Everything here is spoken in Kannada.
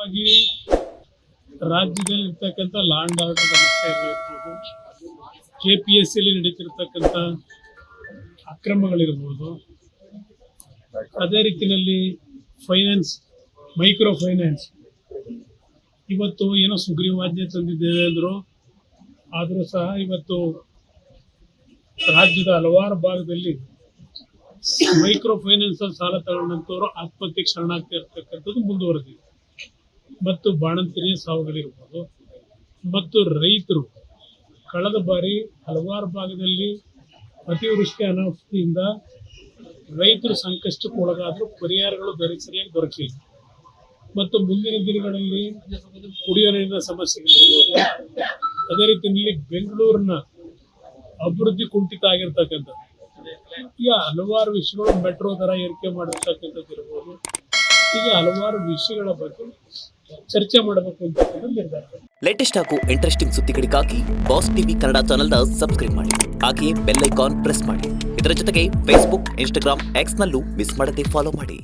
ಮುಖ್ಯವಾಗಿ ರಾಜ್ಯದಲ್ಲಿ ಇರ್ತಕ್ಕಂಥ ಲಾ ಅಂಡ್ ಆರ್ಡರ್ ಸಮಸ್ಯೆ ಇರ್ಬೋದು, KPSC ನಡೀತಿರ್ತಕ್ಕಂಥ ಅಕ್ರಮಗಳಿರ್ಬೋದು, ಅದೇ ರೀತಿಯಲ್ಲಿ ಫೈನಾನ್ಸ್, ಮೈಕ್ರೋ ಫೈನಾನ್ಸ್ ಇವತ್ತು ಏನೋ ಸುಗ್ರೀವಾಜ್ಞೆ ತಂದಿದ್ದೇವೆ ಅಂದರು, ಆದರೂ ಸಹ ಇವತ್ತು ರಾಜ್ಯದ ಹಲವಾರು ಭಾಗದಲ್ಲಿ ಮೈಕ್ರೋ ಫೈನಾನ್ಸ್ ಸಾಲ ತಗೊಂಡಂಥವ್ರು ಆತ್ಮಹತ್ಯೆಗೆ ಶರಣಾಗ್ತಾ ಇರ್ತಕ್ಕಂಥದ್ದು ಮುಂದುವರೆದಿದೆ. ಮತ್ತು ಬಾಣಂತಿಯರ ಸಾವುಗಳಿರ್ಬೋದು, ಮತ್ತು ರೈತರು ಕಳೆದ ಬಾರಿ ಹಲವಾರು ಭಾಗದಲ್ಲಿ ಅತಿವೃಷ್ಟಿ ಅನಾವೃಷ್ಟಿಯಿಂದ ರೈತರು ಸಂಕಷ್ಟಕ್ಕೆ ಒಳಗಾದರೂ ಪರಿಹಾರಗಳು ಸರಿಯಾಗಿ ದೊರಕಿಲ್ಲ. ಮತ್ತು ಮುಂದಿನ ದಿನಗಳಲ್ಲಿ ಕುಡಿಯುವ ನೀರಿನ ಸಮಸ್ಯೆಗಳಿರ್ಬೋದು, ಅದೇ ರೀತಿಯಲ್ಲಿ ಬೆಂಗಳೂರಿನ ಅಭಿವೃದ್ಧಿ ಕುಂಠಿತ ಆಗಿರ್ತಕ್ಕಂಥದ್ದು, ಈಗ ಹಲವಾರು ವಿಷಯಗಳು, ಮೆಟ್ರೋ ದರ ಏರಿಕೆ ಮಾಡಿರ್ತಕ್ಕಂಥದ್ದು ಇರ್ಬೋದು, ಹೀಗೆ ಹಲವಾರು ವಿಷಯಗಳ ಬಗ್ಗೆ ಚರ್ಚೆ ಮಾಡಬೇಕು ಅಂತ ನಿರ್ಧಾರ. ಲೇಟೆಸ್ಟ್ ಹಾಗೂ ಇಂಟ್ರೆಸ್ಟಿಂಗ್ ಸುದ್ದಿಗಳಿಗಾಗಿ ಬಾಸ್ ಟಿವಿ ಕನ್ನಡ ಚಾನೆಲ್ನ ಸಬ್ಸ್ಕ್ರೈಬ್ ಮಾಡಿ. ಹಾಗೆಯೇ ಬೆಲ್ ಐಕಾನ್ ಪ್ರೆಸ್ ಮಾಡಿ. ಇದರ ಜೊತೆಗೆ ಫೇಸ್ಬುಕ್, ಇನ್ಸ್ಟಾಗ್ರಾಮ್, ಎಕ್ಸ್ ನಲ್ಲೂ ಮಿಸ್ ಮಾಡದೆ ಫಾಲೋ ಮಾಡಿ.